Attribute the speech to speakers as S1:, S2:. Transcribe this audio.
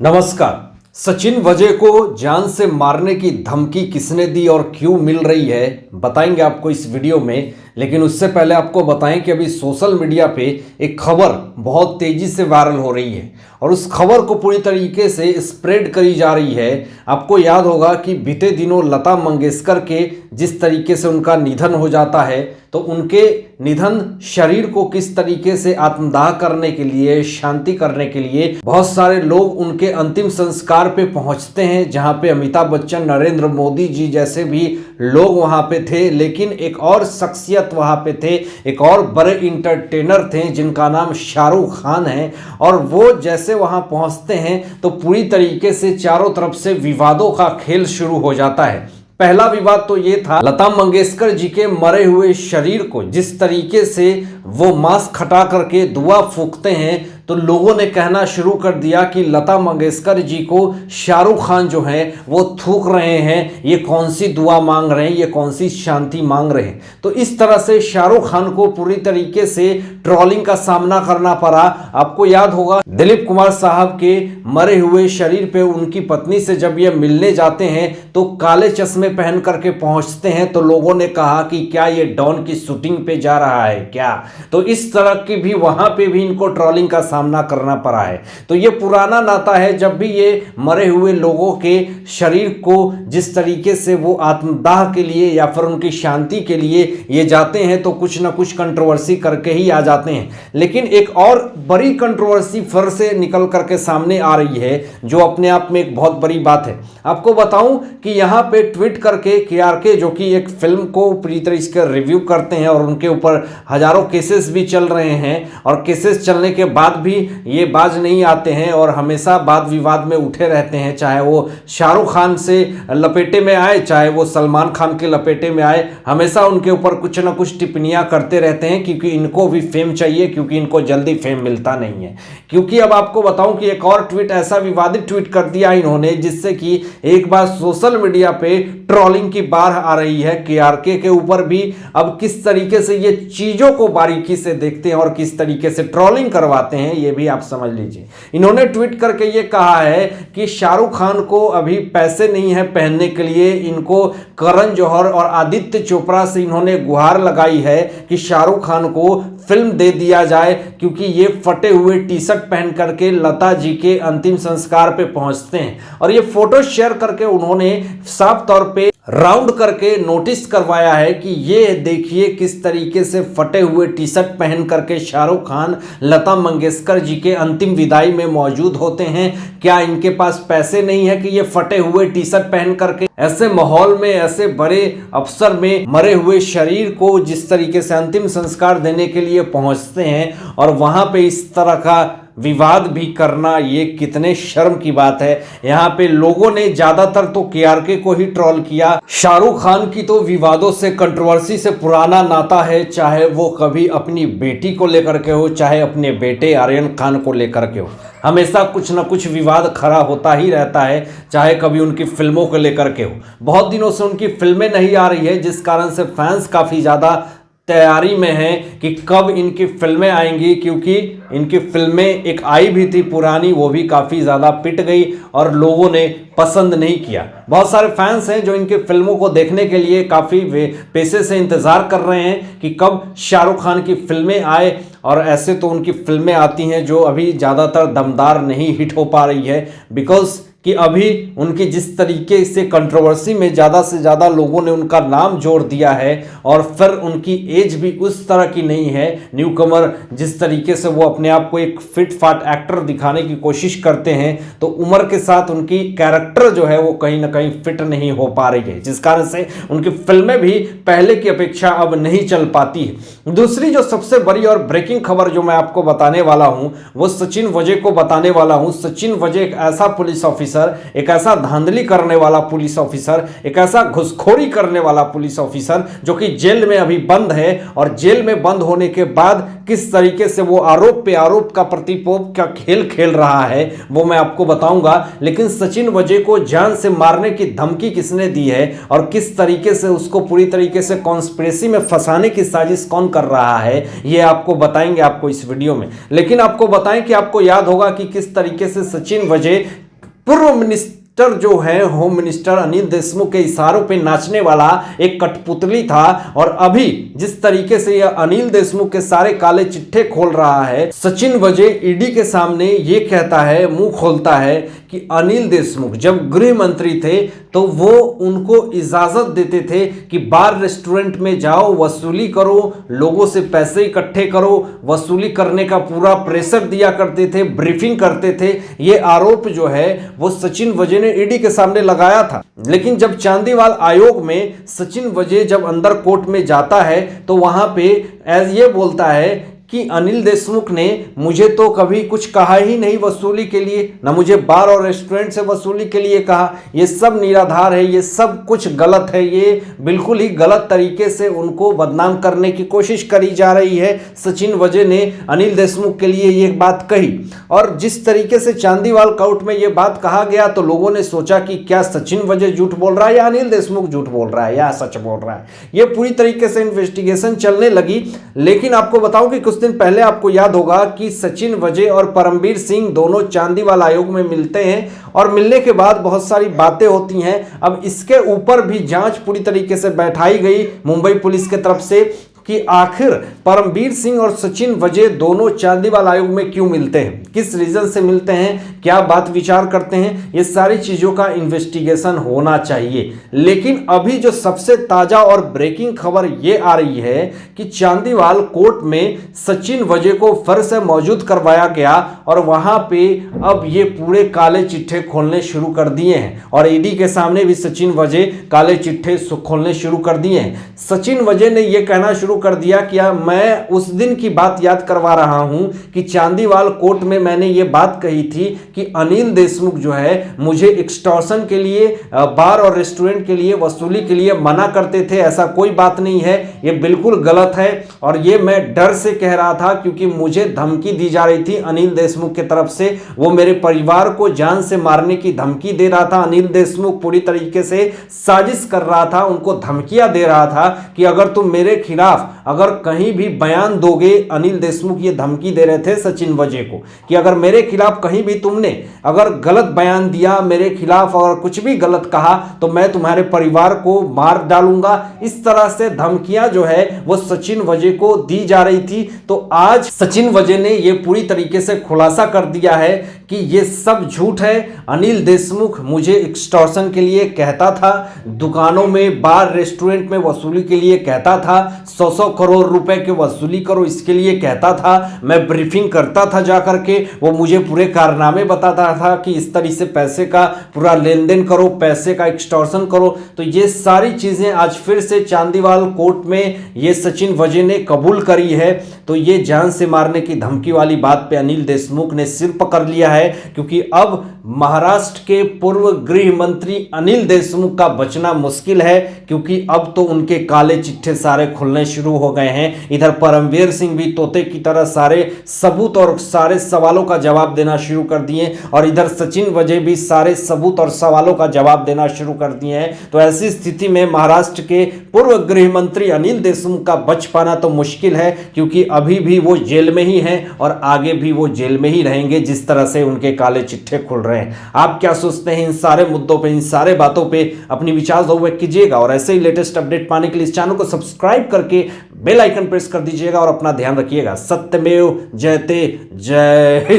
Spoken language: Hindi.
S1: नमस्कार। सचिन वजह को जान से मारने की धमकी किसने दी और क्यों मिल रही है बताएंगे आपको इस वीडियो में। लेकिन उससे पहले आपको बताएं कि अभी सोशल मीडिया पे एक खबर बहुत तेजी से वायरल हो रही है और उस खबर को पूरी तरीके से स्प्रेड करी जा रही है। आपको याद होगा कि बीते दिनों लता मंगेशकर के जिस तरीके से उनका निधन हो जाता है तो उनके निधन शरीर को किस तरीके से आत्मदाह करने के लिए, शांति करने के लिए बहुत सारे लोग उनके अंतिम संस्कार पे पहुंचते हैं, जहां पे अमिताभ बच्चन, नरेंद्र मोदी जी जैसे भी लोग वहां पे थे। लेकिन एक और शख्सियत वहां पे थे, एक और बड़े इंटरटेनर थे जिनका नाम शाहरुख खान है। और वो जैसे वहां पहुंचते हैं तो पूरी तरीके से चारों तरफ से विवादों का खेल शुरू हो जाता है। पहला विवाद तो ये था, लता मंगेशकर जी के मरे हुए शरीर को जिस तरीके से वो मास्क हटा करके दुआ फूंकते हैं तो लोगों ने कहना शुरू कर दिया कि लता मंगेशकर जी को शाहरुख खान जो है वो थूक रहे हैं, ये कौन सी दुआ मांग रहे हैं, ये कौन सी शांति मांग रहे हैं। तो इस तरह से शाहरुख खान को पूरी तरीके से ट्रोलिंग का सामना करना पड़ा। आपको याद होगा दिलीप कुमार साहब के मरे हुए शरीर पे उनकी पत्नी से जब ये मिलने जाते हैं तो काले चश्मे पहन करके पहुंचते हैं तो लोगों ने कहा कि क्या ये डॉन की शूटिंग पे जा रहा है क्या। तो इस तरह की भी वहां पे भी इनको ट्रोलिंग का सामना करना पड़ा है। तो ये पुराना नाता है, जब भी ये मरे हुए लोगों के शरीर को जिस तरीके से वो आत्मदाह के लिए या फिर उनकी शांति के लिए ये जाते हैं तो कुछ ना कुछ कंट्रोवर्सी करके ही आ जाते हैं। लेकिन एक और बड़ी कंट्रोवर्सी फिर से निकल करके सामने आ रही है जो अपने आप में एक बहुत बड़ी बात है। आपको बताऊं कि यहाँ पे ट्वीट करके KRK जो कि एक फिल्म को पूरी तरीके से रिव्यू करते हैं और उनके ऊपर हजारों केसेस भी चल रहे हैं और केसेस चलने के बाद भी ये बाज नहीं आते हैं और हमेशा वाद विवाद में उठे रहते हैं, चाहे वो शाहरुख खान से लपेटे में आए चाहे वो सलमान खान के लपेटे में आए, हमेशा उनके ऊपर कुछ ना कुछ टिप्पणियां करते रहते हैं क्योंकि इनको भी फेम चाहिए, क्योंकि इनको जल्दी फेम मिलता नहीं है। क्योंकि अब आपको बताऊं कि एक और ट्वीट ऐसा विवादित ट्वीट कर दिया इन्होंने जिससे कि एक बार सोशल मीडिया पे ट्रोलिंग की बाढ़ आ रही है। KRK के ऊपर भी अब किस तरीके से ये चीजों को बारीकी से देखते हैं और किस तरीके से ट्रोलिंग करवाते हैं ये भी आप समझ लीजिए। इन्होंने ट्वीट करके ये कहा है कि शाहरुख खान को अभी पैसे नहीं है पहनने के लिए, इनको करण जौहर और आदित्य चोपड़ा से इन्होंने गुहार लगाई है कि शाहरुख खान को फिल्म दे दिया जाए क्योंकि ये फटे हुए टी-शर्ट पहन करके लता जी के अंतिम संस्कार पे पहुंचते हैं। और ये फोटो शेयर करके उन्होंने साफ तौर पे राउंड करके नोटिस करवाया है कि ये देखिए किस तरीके से फटे हुए टी-शर्ट पहन करके शाहरुख खान लता मंगेशकर जी के अंतिम विदाई में मौजूद होते हैं। क्या इनके पास पैसे नहीं है कि ये फटे हुए टी-शर्ट पहन करके ऐसे माहौल में, ऐसे बड़े अवसर में मरे हुए शरीर को जिस तरीके से अंतिम संस्कार देने के लिए पहुंचते हैं और वहां पे इस तरह का विवाद भी करना, ये कितने शर्म की बात है। यहाँ पे लोगों ने ज्यादातर तो KRK को ही ट्रोल किया। शाहरुख खान की तो विवादों से, कंट्रोवर्सी से पुराना नाता है, चाहे वो कभी अपनी बेटी को लेकर के हो चाहे अपने बेटे आर्यन खान को लेकर के हो, हमेशा कुछ ना कुछ विवाद खड़ा होता ही रहता है, चाहे कभी उनकी फिल्मों को लेकर के हो। बहुत दिनों से उनकी फिल्में नहीं आ रही है जिस कारण से फैंस काफ़ी ज़्यादा तैयारी में हैं कि कब इनकी फिल्में आएंगी, क्योंकि इनकी फिल्में एक आई भी थी पुरानी, वो भी काफ़ी ज़्यादा पिट गई और लोगों ने पसंद नहीं किया। बहुत सारे फैंस हैं जो इनके फिल्मों को देखने के लिए काफ़ी पैसे से इंतज़ार कर रहे हैं कि कब शाहरुख खान की फिल्में आए। और ऐसे तो उनकी फिल्में आती हैं जो अभी ज़्यादातर दमदार नहीं हिट हो पा रही है, बिकॉज कि अभी उनकी जिस तरीके से कंट्रोवर्सी में ज़्यादा से ज़्यादा लोगों ने उनका नाम जोड़ दिया है और फिर उनकी एज भी उस तरह की नहीं है। न्यू कमर जिस तरीके से वो अपने आप को एक फिट फाट एक्टर दिखाने की कोशिश करते हैं तो उम्र के साथ उनकी कैरेक्टर जो है वो कहीं ना कहीं फिट नहीं हो पा रही है, जिस कारण से उनकी फिल्में भी पहले की अपेक्षा अब नहीं चल पाती है। दूसरी जो सबसे बड़ी और ब्रेकिंग खबर जो मैं आपको बताने वाला हूँ वो सचिन वजह को बताने वाला हूँ। सचिन वजह एक ऐसा पुलिस ऑफिसर, एक ऐसा धांधली करने वाला पुलिस ऑफिसर, एक ऐसा घुसखोरी करने वाला पुलिस ऑफिसर जो कि जेल में अभी बंद है और जेल में बंद होने के बाद किस तरीके से वो आरोप पे आरोप का प्रतिपोप का खेल खेल रहा है वो मैं आपको बताऊंगा। लेकिन सचिन वजह को जान से मारने की धमकी किसने दी है और किस तरीके से उसको पूरी तरीके से कॉन्स्पिरेसी में फंसाने की साजिश कौन कर रहा है ये आपको बताएंगे आपको इस वीडियो में। लेकिन आपको बताएं कि आपको याद होगा कि किस तरीके से सचिन वजह पूर्व मिनिस्टर जो है होम मिनिस्टर अनिल देशमुख के इशारों पे नाचने वाला एक कठपुतली था, और अभी जिस तरीके से यह अनिल देशमुख के सारे काले चिट्ठे खोल रहा है, सचिन वजय ईडी के सामने ये कहता है, मुंह खोलता है कि अनिल देशमुख जब गृह मंत्री थे तो वो उनको इजाजत देते थे कि बार रेस्टोरेंट में जाओ, वसूली करो, लोगों से पैसे इकट्ठे करो, वसूली करने का पूरा प्रेशर दिया करते थे, ब्रीफिंग करते थे। ये आरोप जो है वो सचिन वजय ने ईडी के सामने लगाया था। लेकिन जब चांदीवाल आयोग में सचिन वजय जब अंदर कोर्ट में जाता है तो वहां पे ये बोलता है कि अनिल देशमुख ने मुझे तो कभी कुछ कहा ही नहीं वसूली के लिए, ना मुझे बार और रेस्टोरेंट से वसूली के लिए कहा। ये सब निराधार है, ये सब कुछ गलत है, ये बिल्कुल ही गलत तरीके से उनको बदनाम करने की कोशिश करी जा रही है। सचिन वजय ने अनिल देशमुख के लिए ये बात कही, और जिस तरीके से चांदीवाल कोर्ट में ये बात कहा गया तो लोगों ने सोचा कि क्या सचिन वजय झूठ बोल रहा है या अनिल देशमुख झूठ बोल रहा है या सच बोल रहा है। ये पूरी तरीके से इन्वेस्टिगेशन चलने लगी। लेकिन आपको बताऊं कि कुछ दिन पहले आपको याद होगा कि सचिन वजय और परमवीर सिंह दोनों चांदीवाल आयोग में मिलते हैं, और मिलने के बाद बहुत सारी बातें होती हैं। अब इसके ऊपर भी जांच पूरी तरीके से बैठाई गई मुंबई पुलिस के तरफ से कि आखिर परमवीर सिंह और सचिन वजय दोनों चांदीवाल आयोग में क्यों मिलते हैं, किस रीजन से मिलते हैं, क्या बात विचार करते हैं, ये सारी चीजों का इन्वेस्टिगेशन होना चाहिए। लेकिन अभी जो सबसे ताजा और ब्रेकिंग खबर ये आ रही है कि चांदीवाल कोर्ट में सचिन वजय को फिर से मौजूद करवाया गया, और वहां पे अब ये पूरे काले चिट्ठे खोलने शुरू कर दिए हैं, और ईडी के सामने भी सचिन वजय काले चिट्ठे खोलने शुरू कर दिए हैं। सचिन वजय ने यह कहना शुरू कर दिया कि मैं उस दिन की बात याद करवा रहा हूं कि चांदीवाल कोर्ट में मैंने ये बात कही थी कि अनिल देशमुख जो है मुझे एक्सटॉर्शन के लिए, बार और रेस्टोरेंट के लिए वसूली के लिए मना करते थे। ऐसा कोई बात नहीं है, ये बिल्कुल गलत है, और ये मैं डर से कह रहा था क्योंकि मुझे धमकी दी जा रही थी अनिल देशमुख की तरफ से। वो मेरे परिवार को जान से मारने की धमकी दे रहा था। अनिल देशमुख पूरी तरीके से साजिश कर रहा था, उनको धमकियां दे रहा था कि अगर तुम मेरे खिलाफ अगर कहीं भी बयान दोगे, अनिल देशमुख ये धमकी दे रहे थे सचिन वजय को कि अगर मेरे खिलाफ कहीं भी तुमने अगर गलत बयान दिया, मेरे खिलाफ अगर कुछ भी गलत कहा, तो मैं तुम्हारे परिवार को मार डालूंगा। इस तरह से धमकियां जो है वो सचिन वजय को दी जा रही थी। तो आज सचिन वजय ने ये पूरी तरीके से खुलासा कर दिया है कि ये सब झूठ है। अनिल देशमुख मुझे एक्सटॉर्शन के लिए कहता था, दुकानों में, बार रेस्टोरेंट में वसूली के लिए कहता था, 100 करोड़ रुपए के वसूली करो इसके लिए कहता था। मैं ब्रीफिंग करता था जाकर के, वो मुझे पूरे कारनामे बताता था कि इस तरह से पैसे का पूरा लेन देन करो, पैसे का एक्सटॉर्शन करो। तो ये सारी चीजें आज फिर से चांदीवाल कोर्ट में ये सचिन वजय ने कबूल करी है। तो ये जान से मारने की धमकी वाली बात पे अनिल देशमुख ने सिर पकड़ लिया है, क्योंकि अब महाराष्ट्र के पूर्व गृह मंत्री अनिल देशमुख का बचना मुश्किल है, क्योंकि अब तो उनके काले चिट्ठे सारे खुलने शुरू हो गए हैं। इधर परमवीर सिंह भी तोते की तरह सारे सबूत और सारे सवालों का जवाब देना शुरू कर दिए, और इधर सचिन वजय भी सारे सबूत और सवालों का जवाब देना शुरू कर दिए हैं। तो ऐसी स्थिति में महाराष्ट्र के पूर्व गृह मंत्री अनिल देशमुख का बच पाना तो मुश्किल है, क्योंकि अभी भी वो जेल में ही हैं और आगे भी वो जेल में ही रहेंगे जिस तरह से उनके काले चिट्ठे खुल रहे हैं। आप क्या सोचते हैं इन सारे मुद्दों पे, इन सारे बातों पे? अपनी विचार जरूर व्यक्त कीजिएगा, और ऐसे ही लेटेस्ट अपडेट पाने के लिए इस चैनल को सब्सक्राइब करके बेल आइकन प्रेस कर दीजिएगा, और अपना ध्यान रखिएगा। सत्यमेव जयते, जय।